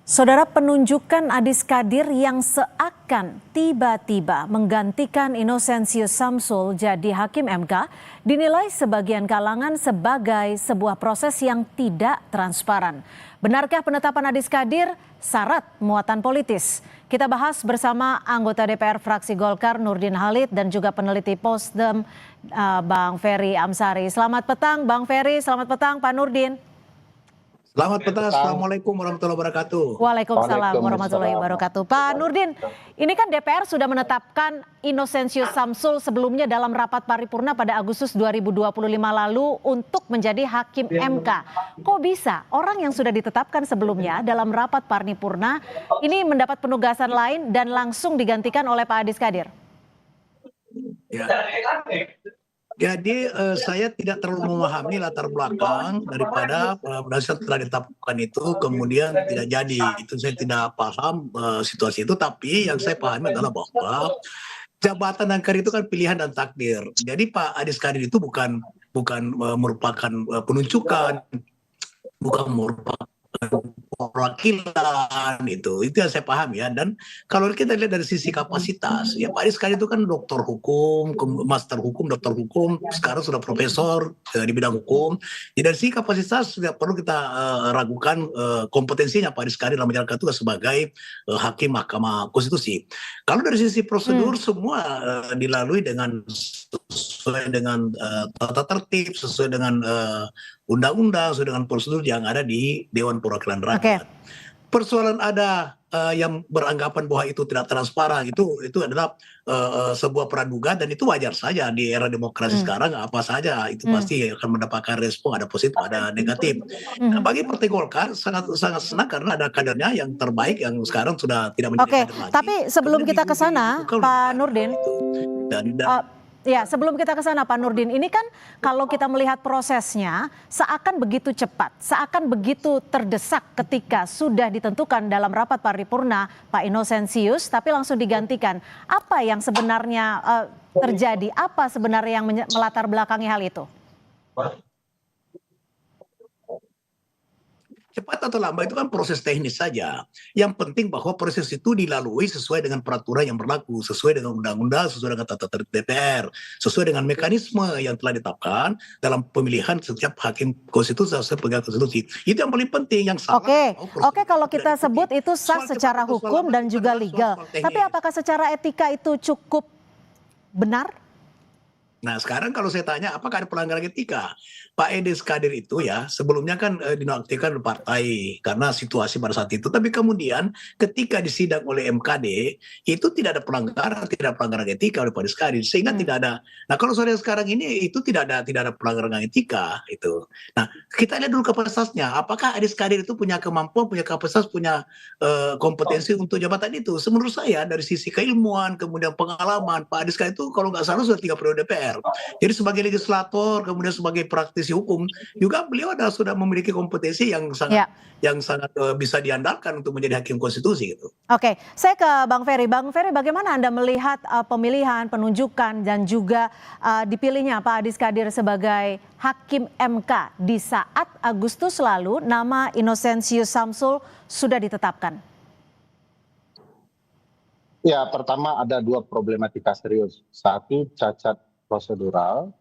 Saudara, penunjukan Adis Kadir yang seakan tiba-tiba menggantikan Inosensius Samsul jadi hakim MK dinilai sebagian kalangan sebagai sebuah proses yang tidak transparan. Benarkah penetapan Adis Kadir syarat muatan politis? Kita bahas bersama anggota DPR fraksi Golkar Nurdin Halid dan juga peneliti Posdem Bang Ferry Amsari. Selamat petang Bang Ferry, selamat petang Pak Nurdin. Selamat petang, Assalamualaikum warahmatullahi wabarakatuh. Waalaikumsalam warahmatullahi wabarakatuh. Pak Nurdin, ini kan DPR sudah menetapkan Inosensius Samsul sebelumnya dalam rapat paripurna pada Agustus 2025 lalu untuk menjadi hakim MK. Kok bisa orang yang sudah ditetapkan sebelumnya dalam rapat paripurna ini mendapat penugasan lain dan langsung digantikan oleh Pak Adis Kadir? Ya. Jadi saya tidak terlalu memahami latar belakang daripada berdasarkan telah ditetapkan itu kemudian tidak jadi. Itu saya tidak paham situasi itu, tapi yang saya pahami adalah bahwa jabatan dan karir itu kan pilihan dan takdir. Jadi Pak Adis Kadir itu bukan merupakan penunjukan, bukan merupakan perwakilan, itu yang saya paham ya. Dan kalau kita lihat dari sisi kapasitas ya, Pak Adis Kadir itu kan doktor hukum, master hukum, doktor hukum, sekarang sudah profesor di bidang hukum. Jadi dari sisi kapasitas tidak perlu kita ragukan kompetensinya Pak Adis Kadir dalam menjalankan tugas sebagai hakim Mahkamah Konstitusi. Kalau dari sisi prosedur semua dilalui dengan sesuai dengan tata tertib, sesuai dengan undang-undang, sesuai dengan prosedur yang ada di Dewan Perwakilan Rakyat. Persoalan ada yang beranggapan bahwa itu tidak transparan, itu adalah sebuah praduga dan itu wajar saja di era demokrasi sekarang. Apa saja itu pasti akan mendapatkan respon, ada positif, ada negatif. Nah, bagi Partai Golkar sangat senang karena ada kadernya yang terbaik yang sekarang sudah tidak menjadi kader lagi. Tapi sebelum kita ke sana, Pak Nurdin. Ya, sebelum kita ke sana Pak Nurdin, ini kan kalau kita melihat prosesnya seakan begitu cepat, seakan begitu terdesak ketika sudah ditentukan dalam rapat paripurna Pak Inosensius, tapi langsung digantikan. Apa yang sebenarnya terjadi? Apa sebenarnya yang melatar belakangi hal itu? Cepat atau lambat itu kan proses teknis saja. Yang penting bahwa proses itu dilalui sesuai dengan peraturan yang berlaku, sesuai dengan undang-undang, sesuai dengan tata tertib DPR, sesuai dengan mekanisme yang telah ditetapkan dalam pemilihan setiap hakim konstitusi atau pegawai konstitusi. Itu yang paling penting, yang salah. Oke, kalau kita sebut itu sah secara hukum dan juga legal. Tapi apakah secara etika itu cukup benar? Nah sekarang kalau saya tanya apakah ada pelanggaran etika? Pak Adis Kadir itu ya sebelumnya kan dinonaktifkan oleh partai karena situasi pada saat itu. Tapi kemudian ketika disidang oleh MKD itu tidak ada pelanggaran etika oleh Pak Adis Kadir sehingga tidak ada. Nah kalau sore sekarang ini itu tidak ada pelanggaran etika itu. Nah kita lihat dulu kapasitasnya. Apakah Adis Kadir itu punya kemampuan, punya kapasitas, punya kompetensi untuk jabatan itu? Menurut saya dari sisi keilmuan kemudian pengalaman Pak Adis Kadir itu kalau nggak salah sudah 3 periode DPR. Jadi sebagai legislator kemudian sebagai praktisi hukum juga beliau sudah memiliki kompetensi yang sangat bisa diandalkan untuk menjadi hakim konstitusi gitu. Oke, saya ke Bang Ferry. Bang Ferry, bagaimana Anda melihat pemilihan, penunjukan dan juga dipilihnya Pak Adis Kadir sebagai hakim MK di saat Agustus lalu nama Inosensius Samsul sudah ditetapkan? Ya, pertama ada dua problematika serius. Satu, cacat prosedural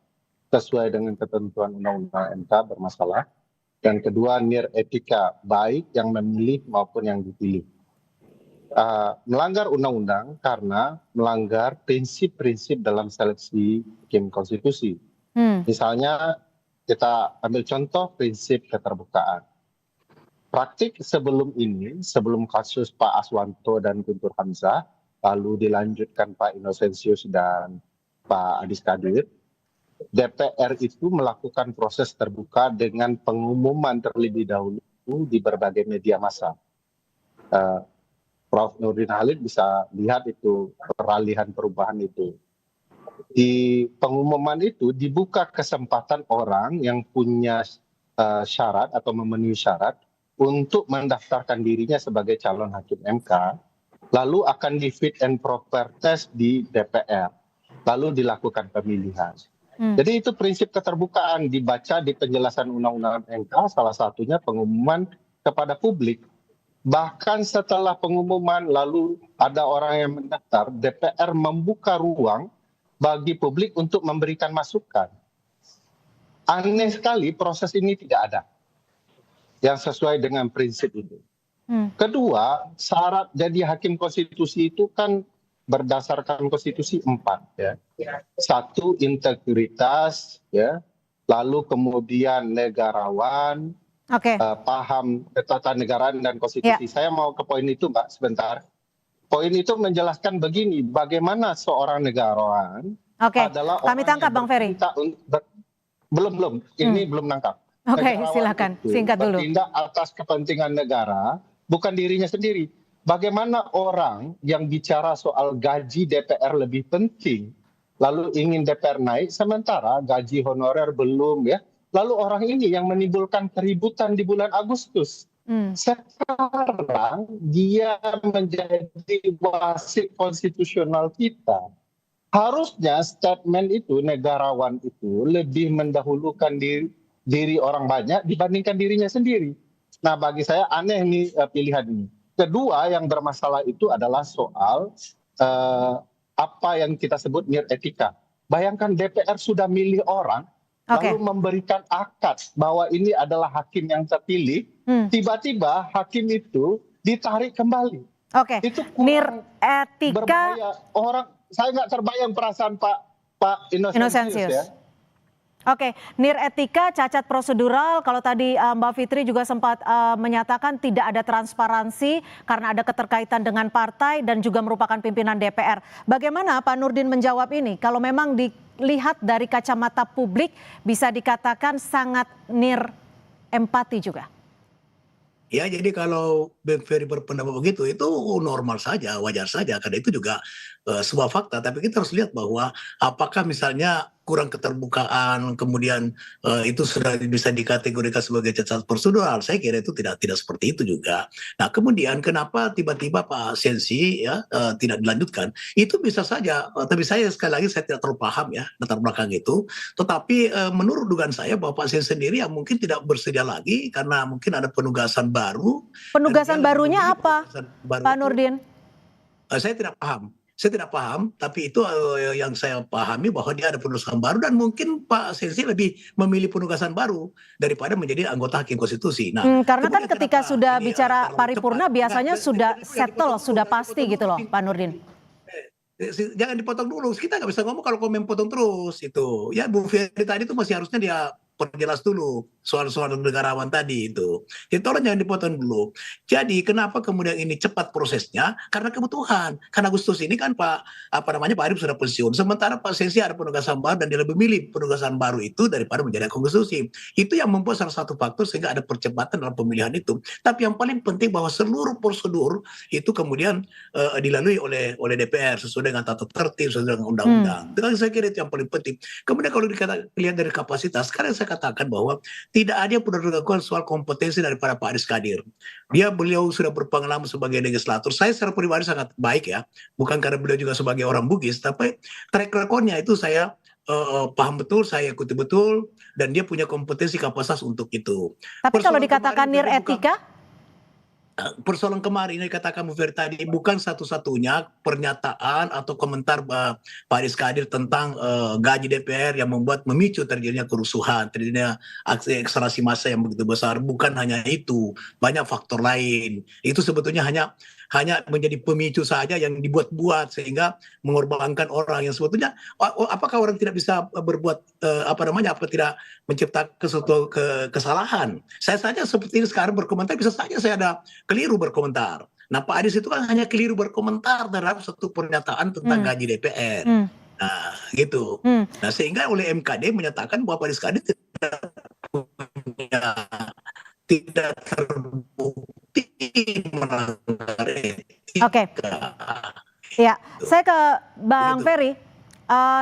sesuai dengan ketentuan Undang-Undang MK bermasalah. Dan kedua, nir etika baik yang memilih maupun yang dipilih. Melanggar undang-undang karena melanggar prinsip-prinsip dalam seleksi hakim konstitusi. Misalnya kita ambil contoh prinsip keterbukaan. Praktik sebelum ini, sebelum kasus Pak Aswanto dan Guntur Hamzah, lalu dilanjutkan Pak Inosensius dan Pak Adis Kadir, DPR itu melakukan proses terbuka dengan pengumuman terlebih dahulu di berbagai media massa. Prof. Nurdin Halid bisa lihat itu peralihan perubahan itu. Di pengumuman itu dibuka kesempatan orang yang punya syarat atau memenuhi syarat untuk mendaftarkan dirinya sebagai calon hakim MK, lalu akan di fit and proper test di DPR, lalu dilakukan pemilihan. Jadi itu prinsip keterbukaan dibaca di penjelasan Undang-Undang MK, salah satunya pengumuman kepada publik. Bahkan setelah pengumuman lalu ada orang yang mendaftar, DPR membuka ruang bagi publik untuk memberikan masukan. Aneh sekali proses ini tidak ada yang sesuai dengan prinsip itu. Kedua, syarat jadi hakim konstitusi itu kan berdasarkan konstitusi 4 ya. Satu, integritas ya, lalu kemudian negarawan, paham ketatanegaraan dan konstitusi. Saya mau ke poin itu Mbak sebentar. Poin itu menjelaskan begini, bagaimana seorang negarawan adalah orang kami tangkap Bang Ferry. Belum, ini belum nangkap. Silakan, singkat dulu. Bertindak atas kepentingan negara, bukan dirinya sendiri. Bagaimana orang yang bicara soal gaji DPR lebih penting, lalu ingin DPR naik, sementara gaji honorer belum ya. Lalu orang ini yang menimbulkan keributan di bulan Agustus. Sekarang dia menjadi wasit konstitusional kita. Harusnya statement itu, negarawan itu lebih mendahulukan diri orang banyak dibandingkan dirinya sendiri. Nah bagi saya aneh nih pilihan ini. Kedua yang bermasalah itu adalah soal apa yang kita sebut nir etika. Bayangkan DPR sudah milih orang, lalu memberikan akad bahwa ini adalah hakim yang terpilih, tiba-tiba hakim itu ditarik kembali. Itu nir etika berbahaya. Orang, saya nggak terbayang perasaan Pak Innocentius ya. Nir etika, cacat prosedural. Kalau tadi Mbak Fitri juga sempat menyatakan tidak ada transparansi karena ada keterkaitan dengan partai dan juga merupakan pimpinan DPR. Bagaimana Pak Nurdin menjawab ini? Kalau memang dilihat dari kacamata publik bisa dikatakan sangat nir empati juga. Ya, jadi kalau Bang Ferry berpendapat begitu, itu normal saja, wajar saja, karena itu juga sebuah fakta. Tapi kita harus lihat bahwa apakah misalnya kurang keterbukaan, kemudian itu sudah bisa dikategorikan sebagai cacat prosedural. Saya kira itu tidak seperti itu juga. Nah, kemudian kenapa tiba-tiba Pak Sensi ya tidak dilanjutkan? Itu bisa saja, tapi saya sekali lagi saya tidak terlalu paham ya latar belakang itu. Tetapi menurut dugaan saya bahwa Pak Sensi sendiri yang mungkin tidak bersedia lagi karena mungkin ada penugasan baru. Penugasan barunya apa, Pak Nurdin? Saya tidak paham. Saya tidak paham, tapi itu yang saya pahami bahwa dia ada penugasan baru dan mungkin Pak Sensi lebih memilih penugasan baru daripada menjadi anggota Hakim Konstitusi. Nah, karena kan ketika sudah bicara paripurna biasanya sudah settle, sudah pasti gitu loh, Pak Nurdin. Jangan dipotong dulu, kita nggak bisa ngomong kalau komen potong terus itu. Ya Bu Ferry tadi itu masih harusnya dia perjelas dulu soal-soal negarawan tadi itu. Jadi tolong jangan dipotong dulu. Jadi kenapa kemudian ini cepat prosesnya? Karena kebutuhan. Karena Agustus ini kan Pak Arief sudah pensiun. Sementara Pak Sensi ada penugasan baru dan dia lebih milih penugasan baru itu daripada menjadi konstitusi. Itu yang membuat salah satu faktor sehingga ada percepatan dalam pemilihan itu. Tapi yang paling penting bahwa seluruh prosedur itu kemudian dilalui oleh DPR sesuai dengan tata tertib, sesuai dengan undang-undang. Itu saya kira itu yang paling penting. Kemudian kalau dilihat dari kapasitas, sekarang saya katakan bahwa tidak ada yang pernah dilakukan soal kompetensi daripada Pak Aris Kadir. Beliau sudah berpengalaman sebagai legislator. Saya secara pribadi sangat baik ya, bukan karena beliau juga sebagai orang Bugis, tapi track record-nya itu saya paham betul, saya ikuti betul, dan dia punya kompetensi kapasitas untuk itu. Tapi kalau dikatakan nir etika? Persoalan kemarin yang dikatakan Bu Ferry tadi bukan satu-satunya pernyataan atau komentar Pak Aris Kadir tentang gaji DPR yang memicu terjadinya kerusuhan, terjadinya aksi ekstrasi massa yang begitu besar. Bukan hanya itu, banyak faktor lain. Itu sebetulnya hanya menjadi pemicu saja yang dibuat-buat sehingga mengorbankan orang yang sebetulnya apakah orang tidak bisa berbuat apa tidak menciptakan sesuatu kesalahan. Saya saja seperti ini sekarang berkomentar bisa saja saya ada keliru berkomentar. Nah Pak Adis itu kan hanya keliru berkomentar terhadap satu pernyataan tentang gaji DPR. Nah gitu. Nah sehingga oleh MKD menyatakan bahwa Pak Adis Kadir tidak terbukti melanggar etika. Ya, saya ke Bang Ferry.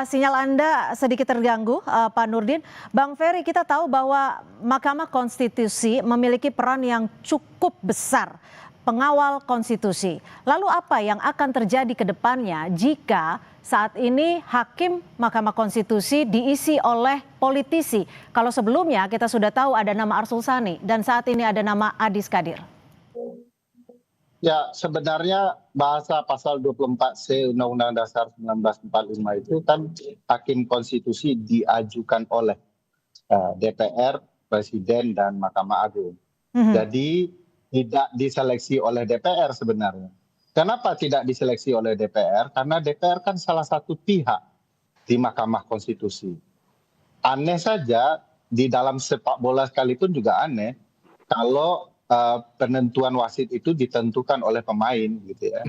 Sinyal Anda sedikit terganggu, Pak Nurdin. Bang Ferry, kita tahu bahwa Mahkamah Konstitusi memiliki peran yang cukup besar, pengawal konstitusi. Lalu apa yang akan terjadi ke depannya jika saat ini hakim Mahkamah Konstitusi diisi oleh politisi? Kalau sebelumnya kita sudah tahu ada nama Arsul Sani dan saat ini ada nama Adis Kadir. Ya, sebenarnya bahasa pasal 24C Undang-Undang Dasar 1945 itu kan hakim konstitusi diajukan oleh DPR, Presiden, dan Mahkamah Agung. Mhm. Jadi tidak diseleksi oleh DPR sebenarnya. Kenapa tidak diseleksi oleh DPR? Karena DPR kan salah satu pihak di Mahkamah Konstitusi. Aneh saja di dalam sepak bola sekalipun juga aneh kalau penentuan wasit itu ditentukan oleh pemain gitu ya.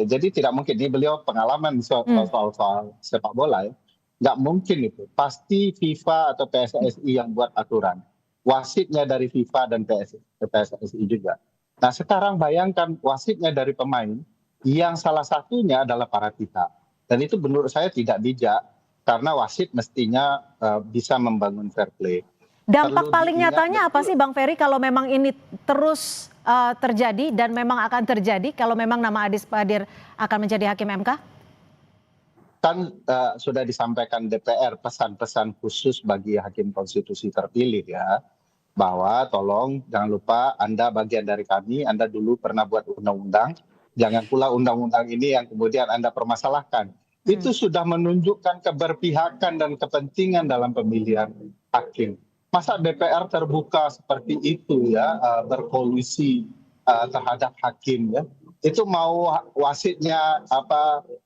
Jadi tidak mungkin, ini beliau pengalaman soal sepak bola ya. Nggak mungkin itu. Pasti FIFA atau PSSI yang buat aturan. Wasitnya dari FIFA dan PSSI juga. Nah sekarang bayangkan wasitnya dari pemain yang salah satunya adalah para pihak. Dan itu menurut saya tidak bijak karena wasit mestinya bisa membangun fair play. Dampak Perlu paling diingat nyatanya apa betul. sih Bang Ferry kalau memang ini terus terjadi dan memang akan terjadi kalau memang nama Adis Kadir akan menjadi hakim MK? Kan sudah disampaikan DPR pesan-pesan khusus bagi hakim konstitusi terpilih ya, bahwa tolong jangan lupa Anda bagian dari kami, Anda dulu pernah buat undang-undang, jangan pula undang-undang ini yang kemudian Anda permasalahkan. Itu sudah menunjukkan keberpihakan dan kepentingan dalam pemilihan hakim. Masa DPR terbuka seperti itu ya, berkolusi terhadap hakim ya. Itu mau wasitnya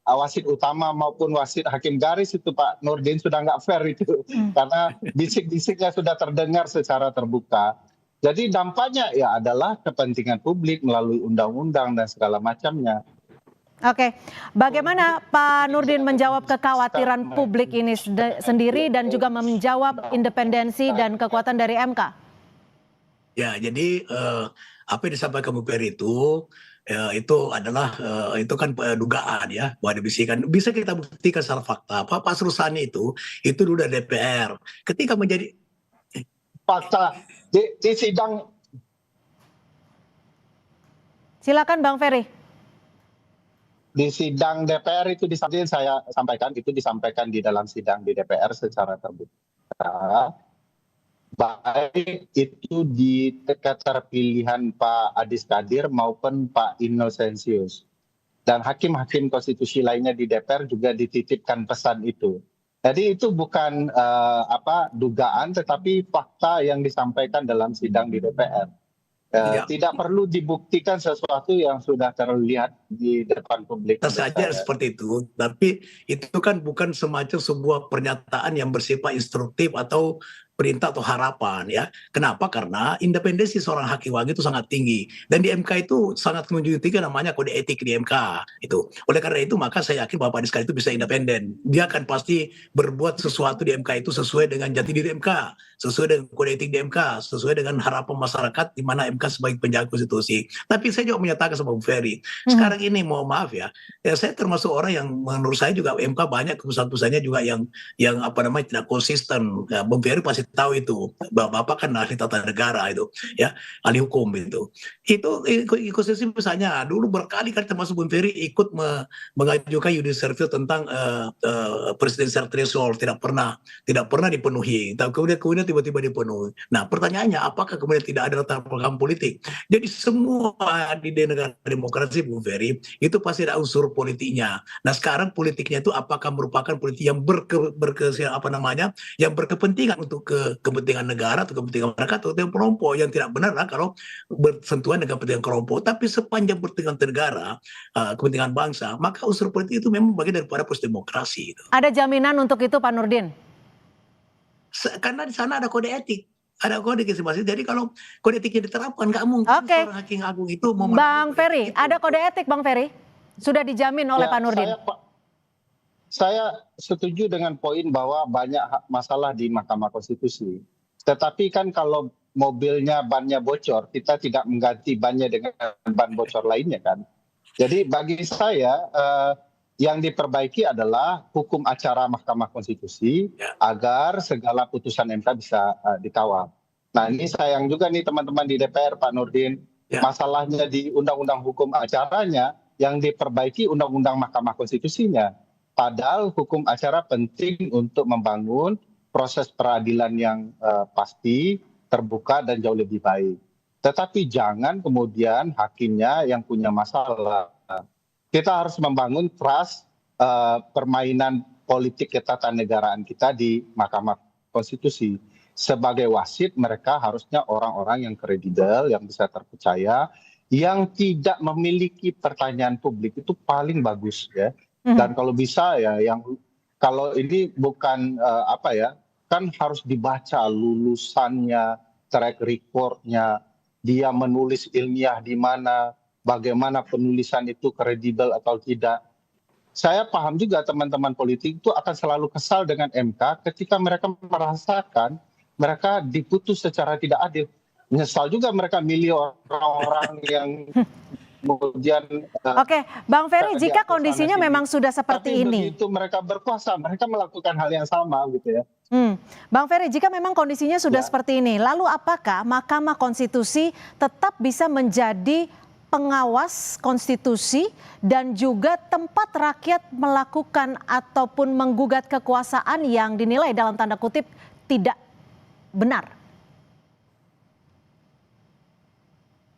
wasit utama maupun wasit hakim garis itu Pak Nurdin sudah nggak fair itu karena bisik-bisiknya sudah terdengar secara terbuka. Jadi dampaknya ya adalah kepentingan publik melalui undang-undang dan segala macamnya. Oke, bagaimana Pak Nurdin menjawab kekhawatiran publik ini sendiri dan juga menjawab independensi dan kekuatan dari MK? Ya, jadi apa yang disampaikan Bu Peri itu adalah itu kan dugaan ya, bahwa dibisikkan. Bisa kita buktikan secara fakta. Pak Rusani itu dulu dari DPR. Ketika menjadi Fakta di sidang. Silakan Bang Ferry. Di sidang DPR itu saya sampaikan, itu disampaikan di dalam sidang di DPR secara terbuka. Baik itu di keterpilihan Pak Adis Kadir maupun Pak Innocentius. Dan hakim-hakim konstitusi lainnya di DPR juga dititipkan pesan itu. Jadi itu bukan dugaan tetapi fakta yang disampaikan dalam sidang di DPR. Tidak perlu dibuktikan sesuatu yang sudah terlihat di depan publik. Saja seperti itu, tapi itu kan bukan semacam sebuah pernyataan yang bersifat instruktif atau perintah atau harapan ya. Kenapa? Karena independensi seorang hakim agung itu sangat tinggi dan di MK itu sangat menjunjung tinggi namanya kode etik di MK itu. Oleh karena itu maka saya yakin Bapak Adis Kadir itu bisa independen. Dia akan pasti berbuat sesuatu di MK itu sesuai dengan jati diri MK, sesuai dengan kode etik di MK, sesuai dengan harapan masyarakat di mana MK sebagai penjaga konstitusi. Tapi saya juga menyatakan sama Bu Ferry, sekarang ini mohon maaf ya saya termasuk orang yang menurut saya juga MK banyak keputusan-keputusannya juga yang tidak konsisten. Ya, Bung Ferry pasti tahu itu. Bapak kan ahli tata negara itu, ya, ahli hukum itu. Itu konstitusi misalnya dulu berkali-kali termasuk Bung Ferry ikut mengajukan judicial review tentang presidential threshold tidak pernah dipenuhi. Kemudian tiba-tiba dipenuhi. Nah, pertanyaannya apakah kemudian tidak ada latar belakang politik? Jadi semua di negara demokrasi Bung Ferry itu pasti ada unsur politiknya. Nah sekarang politiknya itu apakah merupakan politik yang yang berkepentingan untuk kepentingan negara atau kepentingan masyarakat atau kepentingan kelompok, yang tidak benar lah kalau bersentuhan dengan kepentingan kelompok. Tapi sepanjang kepentingan negara, kepentingan bangsa, maka unsur politik itu memang bagian daripada proses demokrasi. Ada jaminan untuk itu Pak Nurdin? Karena di sana ada kode etik. Ada kode etik. Jadi kalau kode etiknya diterapkan, nggak mungkin seorang hakim agung itu mau Bang Ferry, ada kode etik Bang Ferry? Sudah dijamin oleh Pak Nurdin? Saya setuju dengan poin bahwa banyak masalah di Mahkamah Konstitusi. Tetapi kan kalau mobilnya bannya bocor, kita tidak mengganti bannya dengan ban bocor lainnya kan. Jadi bagi saya yang diperbaiki adalah hukum acara Mahkamah Konstitusi agar segala putusan MK bisa dikawal. Nah ini sayang juga nih teman-teman di DPR Pak Nurdin, masalahnya di undang-undang hukum acaranya yang diperbaiki undang-undang Mahkamah Konstitusinya. Padahal hukum acara penting untuk membangun proses peradilan yang pasti, terbuka dan jauh lebih baik. Tetapi jangan kemudian hakimnya yang punya masalah. Kita harus membangun trust permainan politik ketatanegaraan kita di Mahkamah Konstitusi. Sebagai wasit mereka harusnya orang-orang yang kredibel, yang bisa terpercaya, yang tidak memiliki pertanyaan publik, itu paling bagus ya. Dan kalau bisa ya, yang kalau ini bukan kan harus dibaca lulusannya, track recordnya, dia menulis ilmiah di mana, bagaimana penulisan itu kredibel atau tidak. Saya paham juga teman-teman politik itu akan selalu kesal dengan MK ketika mereka merasakan mereka diputus secara tidak adil. Nyesal juga mereka milih orang-orang yang kemudian Oke, Bang Ferry, jika kondisinya memang sudah seperti ini. Begitu mereka berkuasa, mereka melakukan hal yang sama gitu ya. Bang Ferry, jika memang kondisinya sudah seperti ini, lalu apakah Mahkamah Konstitusi tetap bisa menjadi pengawas konstitusi dan juga tempat rakyat melakukan ataupun menggugat kekuasaan yang dinilai dalam tanda kutip tidak benar?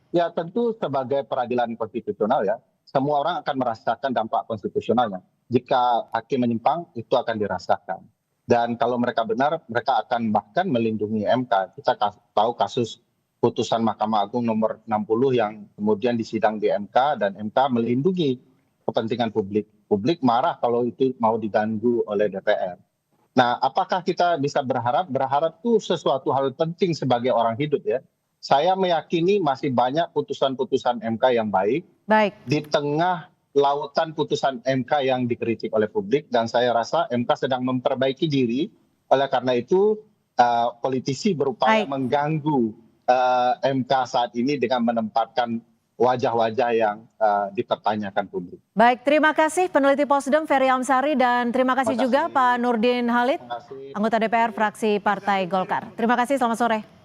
Ya tentu sebagai peradilan konstitusional ya, semua orang akan merasakan dampak konstitusionalnya. Jika hakim menyimpang, itu akan dirasakan. Dan kalau mereka benar, mereka akan bahkan melindungi MK. Kita tahu kasus putusan Mahkamah Agung nomor 60 yang kemudian disidang di MK, dan MK melindungi kepentingan publik. Publik marah kalau itu mau diganggu oleh DPR. Nah, apakah kita bisa berharap? Berharap itu sesuatu hal penting sebagai orang hidup ya. Saya meyakini masih banyak putusan-putusan MK yang baik. Di tengah lautan putusan MK yang dikritik oleh publik, dan saya rasa MK sedang memperbaiki diri. Oleh karena itu politisi berupaya mengganggu MK saat ini dengan menempatkan wajah-wajah yang dipertanyakan publik. Baik, terima kasih peneliti Posdem Ferry Amsari, dan terima kasih juga Pak Nurdin Halid, anggota DPR fraksi Partai Golkar. Terima kasih, selamat sore.